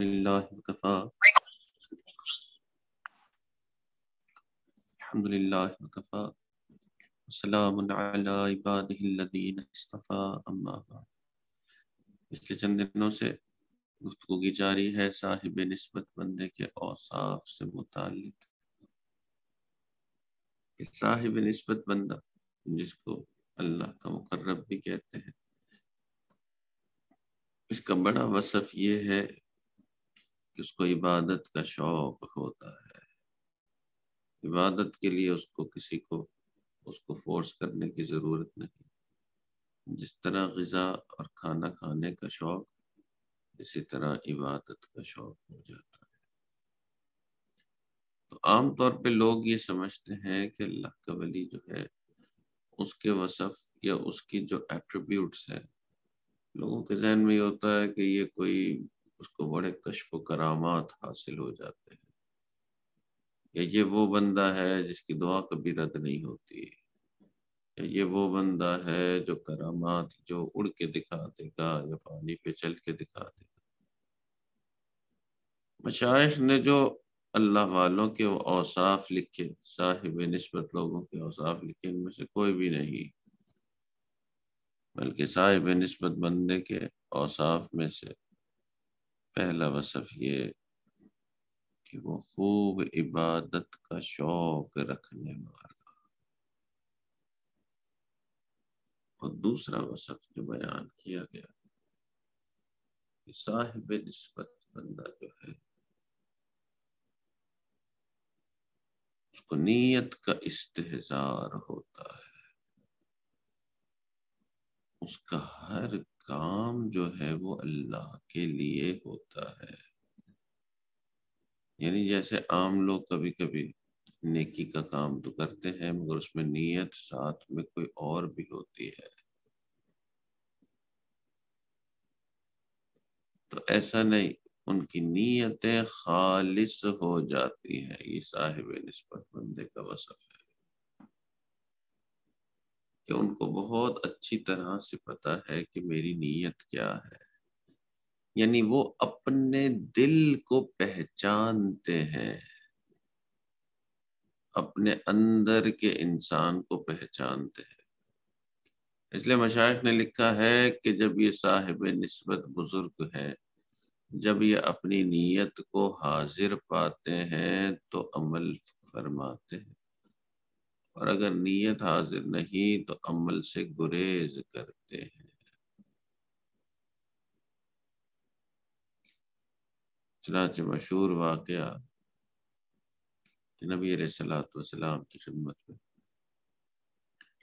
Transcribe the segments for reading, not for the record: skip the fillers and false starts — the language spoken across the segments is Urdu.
لله وكفى الحمد لله وكفى وسلام على عباده الذين اصطفى اما بعد۔ پچھلے چند دنوں سے گفتگو کی جاری ہے صاحب نسبت بندے کے اوصاف سے متعلق کہ صاحب نسبت بندہ جس کو اللہ کا مقرب بھی کہتے ہیں، اس کا بڑا وصف یہ ہے کہ اس کو عبادت کا شوق ہوتا ہے۔ عبادت کے لیے اس کو فورس کرنے کی ضرورت نہیں۔ جس طرح غذا اور کھانا کھانے کا شوق، اسی طرح عبادت کا شوق ہو جاتا ہے۔ تو عام طور پہ لوگ یہ سمجھتے ہیں کہ اللہ کا ولی جو ہے اس کے وصف یا اس کی جو ایٹریبیوٹس ہیں، لوگوں کے ذہن میں یہ ہوتا ہے کہ یہ اس کو بڑے کشف و کرامات حاصل ہو جاتے ہیں، یا یہ وہ بندہ ہے جس کی دعا کبھی رد نہیں ہوتی، یا یہ وہ بندہ ہے جو کرامات جو اڑ کے دکھا دے گا یا پانی پہ چل کے دکھا دے گا۔ مشائخ نے جو اللہ والوں کے اوصاف لکھے، صاحب نسبت لوگوں کے اوصاف لکھے، ان میں سے کوئی بھی نہیں، بلکہ صاحب نسبت بندے کے اوصاف میں سے پہلا وصف یہ کہ وہ خوب عبادت کا شوق رکھنے والا، اور دوسرا وصف جو بیان کیا گیا کہ صاحب نسبت بندہ جو ہے اس کو نیت کا استحضار ہوتا ہے، اس کا ہر کام جو ہے وہ اللہ کے لیے ہوتا ہے۔ یعنی جیسے عام لوگ کبھی کبھی نیکی کا کام تو کرتے ہیں مگر اس میں نیت ساتھ میں کوئی اور بھی ہوتی ہے، تو ایسا نہیں، ان کی نیتیں خالص ہو جاتی ہیں۔ یہ صاحب نسبت بندے کا وصف ہے کہ ان کو بہت اچھی طرح سے پتا ہے کہ میری نیت کیا ہے، یعنی وہ اپنے دل کو پہچانتے ہیں، اپنے اندر کے انسان کو پہچانتے ہیں۔ اس لیے مشائخ نے لکھا ہے کہ جب یہ صاحب نسبت بزرگ ہیں، جب یہ اپنی نیت کو حاضر پاتے ہیں تو عمل فرماتے ہیں، اور اگر نیت حاضر نہیں تو عمل سے گریز کرتے ہیں۔ چنانچہ مشہور واقعہ کہ نبی علیہ السلام کی خدمت میں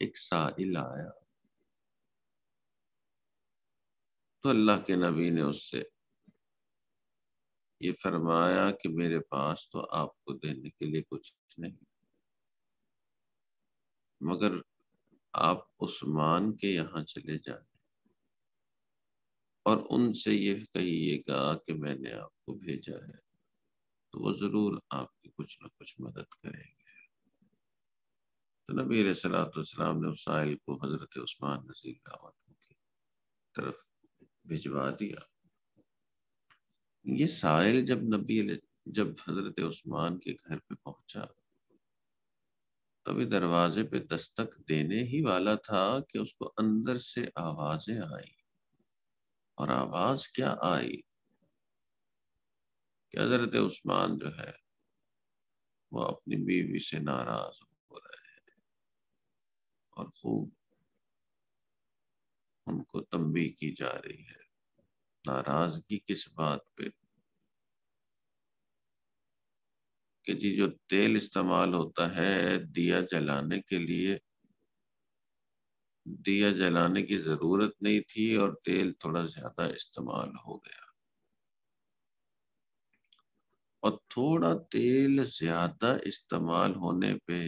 ایک سائل آیا تو اللہ کے نبی نے اس سے یہ فرمایا کہ میرے پاس تو آپ کو دینے کے لیے کچھ نہیں، مگر آپ عثمان کے یہاں چلے جائیں اور ان سے یہ کہیے گا کہ میں نے آپ کو بھیجا ہے، تو وہ ضرور آپ کی کچھ نہ کچھ مدد کریں گے۔ تو نبی علیہ السلام نے اس سائل کو حضرت عثمان رضی اللہ عنہ کی طرف بھجوا دیا۔ یہ سائل جب حضرت عثمان کے گھر پہ پہنچا، تبھی دروازے پہ دستک دینے ہی والا تھا کہ اس کو اندر سے آوازیں آئی، اور آواز کیا آئی کہ حضرت عثمان جو ہے وہ اپنی بیوی سے ناراض ہو رہے ہیں، اور خوب ان کو تنبیہ کی جا رہی ہے۔ ناراضگی کس بات پہ؟ کہ جی جو تیل استعمال ہوتا ہے دیا جلانے کے لیے، دیا جلانے کی ضرورت نہیں تھی اور تیل تھوڑا زیادہ استعمال ہو گیا، اور تھوڑا تیل زیادہ استعمال ہونے پہ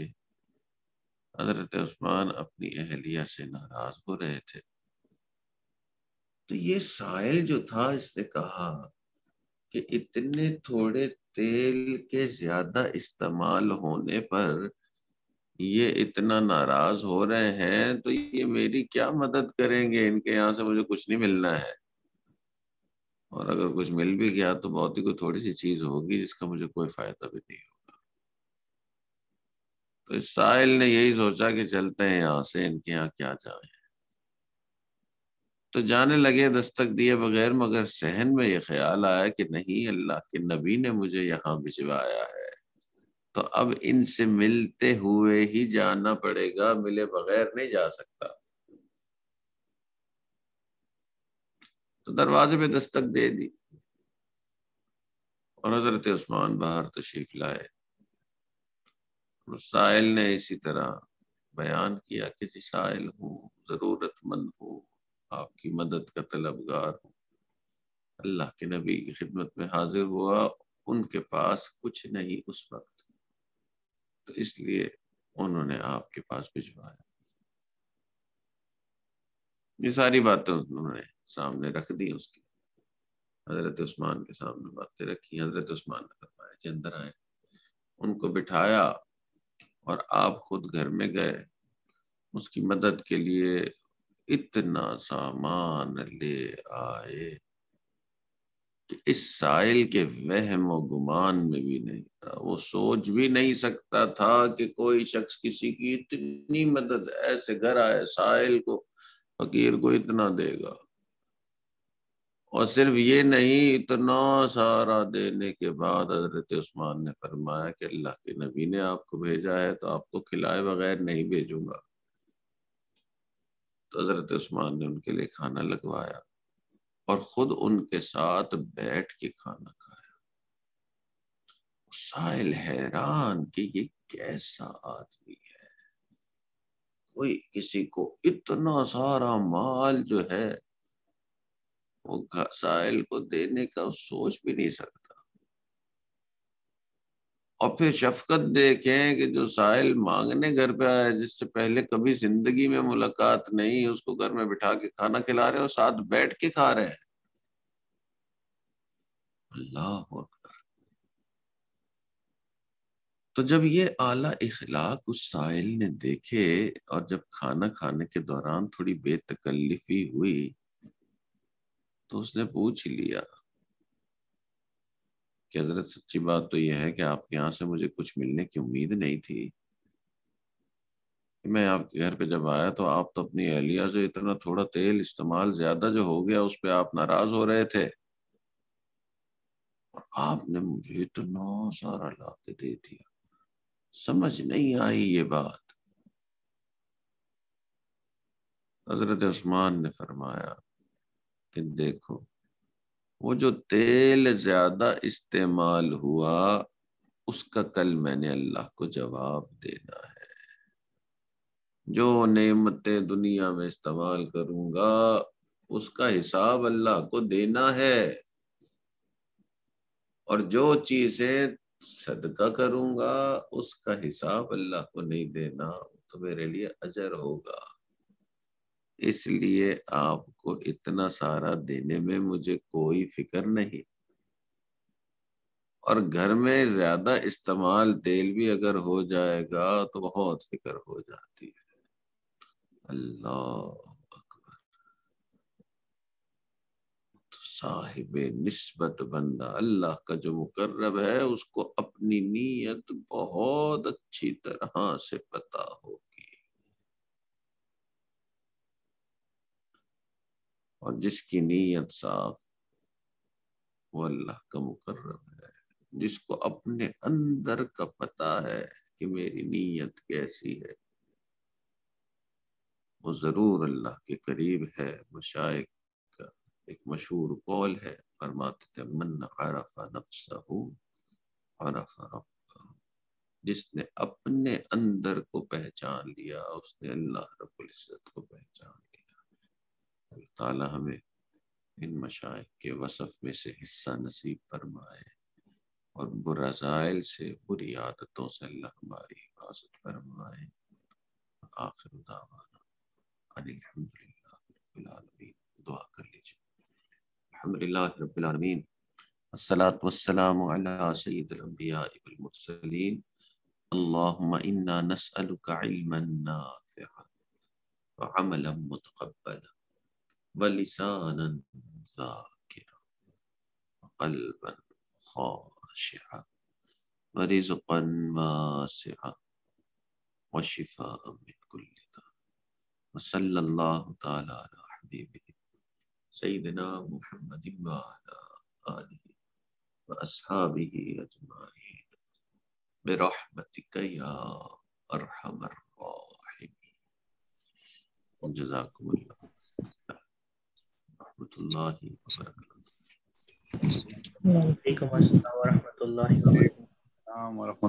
حضرت عثمان اپنی اہلیہ سے ناراض ہو رہے تھے۔ تو یہ سائل جو تھا اس نے کہا کہ اتنے تھوڑے تیل کے زیادہ استعمال ہونے پر یہ اتنا ناراض ہو رہے ہیں، تو یہ میری کیا مدد کریں گے؟ ان کے یہاں سے مجھے کچھ نہیں ملنا ہے۔ اور اگر کچھ مل بھی گیا تو بہت ہی کوئی تھوڑی سی چیز ہوگی جس کا مجھے کوئی فائدہ بھی نہیں ہوگا۔ تو اس سائل نے یہی سوچا کہ چلتے ہیں یہاں سے، ان کے یہاں کیا جائیں۔ تو جانے لگے دستک دیے بغیر، مگر ذہن میں یہ خیال آیا کہ نہیں، اللہ کے نبی نے مجھے یہاں بھجوایا ہے، تو اب ان سے ملتے ہوئے ہی جانا پڑے گا، ملے بغیر نہیں جا سکتا۔ تو دروازے پہ دستک دے دی اور حضرت عثمان باہر تشریف لائے۔ سائل نے اسی طرح بیان کیا کہ جی سائل ہوں، ضرورت مند ہوں، آپ کی مدد کا طلبگار ہوں۔ اللہ کے نبی کی خدمت میں حاضر ہوا، ان کے پاس کچھ نہیں اس وقت، تو اس لیے انہوں نے آپ کے پاس بھجوایا۔ یہ ساری باتیں انہوں نے سامنے رکھ دی، اس کی حضرت عثمان کے سامنے باتیں رکھی۔ حضرت عثمان نے فرمایا کہ اندر آئے، ان کو بٹھایا اور آپ خود گھر میں گئے اس کی مدد کے لیے۔ اتنا سامان لے آئے کہ اس سائل کے وہم و گمان میں بھی نہیں تھا، وہ سوچ بھی نہیں سکتا تھا کہ کوئی شخص کسی کی اتنی مدد، ایسے گھر آئے سائل کو، فقیر کو اتنا دے گا۔ اور صرف یہ نہیں، اتنا سارا دینے کے بعد حضرت عثمان نے فرمایا کہ اللہ کے نبی نے آپ کو بھیجا ہے تو آپ کو کھلائے بغیر نہیں بھیجوں گا۔ تو حضرت عثمان نے ان کے لیے کھانا لگوایا اور خود ان کے ساتھ بیٹھ کے کھانا کھایا۔ سائل حیران کہ یہ کیسا آدمی ہے، کوئی کسی کو اتنا سارا مال جو ہے وہ سائل کو دینے کا سوچ بھی نہیں سکتا۔ اور پھر شفقت دیکھیں کہ جو سائل مانگنے گھر پہ آیا، جس سے پہلے کبھی زندگی میں ملاقات نہیں، اس کو گھر میں بٹھا کے کھانا کھلا رہے ہیں اور ساتھ بیٹھ کے کھا رہے ہیں۔ اللہ اکبر۔ تو جب یہ اعلیٰ اخلاق اس سائل نے دیکھے اور جب کھانا کھانے کے دوران تھوڑی بے تکلفی ہوئی تو اس نے پوچھ لیا کہ حضرت سچی بات تو یہ ہے کہ آپ کے یہاں سے مجھے کچھ ملنے کی امید نہیں تھی، میں آپ کے گھر پہ جب آیا تو آپ تو اپنی اہلیہ سے اتنا تھوڑا تیل استعمال زیادہ جو ہو گیا اس پہ آپ ناراض ہو رہے تھے، اور آپ نے مجھے اتنا سارا لا کے دے دیا۔ سمجھ نہیں آئی یہ بات۔ حضرت عثمان نے فرمایا کہ دیکھو، وہ جو تیل زیادہ استعمال ہوا اس کا کل میں نے اللہ کو جواب دینا ہے۔ جو نعمتیں دنیا میں استعمال کروں گا اس کا حساب اللہ کو دینا ہے، اور جو چیزیں صدقہ کروں گا اس کا حساب اللہ کو نہیں دینا، تو میرے لیے اجر ہوگا۔ اس لیے آپ کو اتنا سارا دینے میں مجھے کوئی فکر نہیں، اور گھر میں زیادہ استعمال تیل بھی اگر ہو جائے گا تو بہت فکر ہو جاتی ہے۔ اللہ اکبر۔ صاحب نسبت بندہ اللہ کا جو مقرب ہے اس کو اپنی نیت بہت اچھی طرح سے پتا ہوگی، اور جس کی نیت صاف وہ اللہ کا مقرب ہے۔ جس کو اپنے اندر کا پتا ہے کہ میری نیت کیسی ہے وہ ضرور اللہ کے قریب ہے۔ مشائخ کا ایک مشہور قول ہے، فرماتے تھے من عرف نفسہ عرف ربہ، جس نے اپنے اندر کو پہچان لیا اس نے اللہ رب العزت کو پہچان لیا۔ اللہ تعالی ہمیں ان مشائخ کے وصف میں سے حصہ نصیب فرمائے، اور برذائل سے، بری عادتوں سے اللہ ہماری حفاظت فرمائے۔ آخر دعوانا ان الحمدللہ رب العالمین۔ دعا کر لیجیے۔ الحمدللہ رب العالمین، الصلاة والسلام علی سید الانبیاء والمرسلین، اللہم انا نسألک علما نافعا وعملا متقبلا ولسانا ذاکرا قلبا خاشعا ورزقا واسعا وشفاء من كل داء وصلى الله تعالى على حبيبه سيدنا محمد وعلى آله وأصحابه أجمعين برحمتك يا أرحم الراحمين. جزاكم الله ورحمة الله وبركاته. وعلیکم السلام ورحمۃ اللہ وبرکاتہ.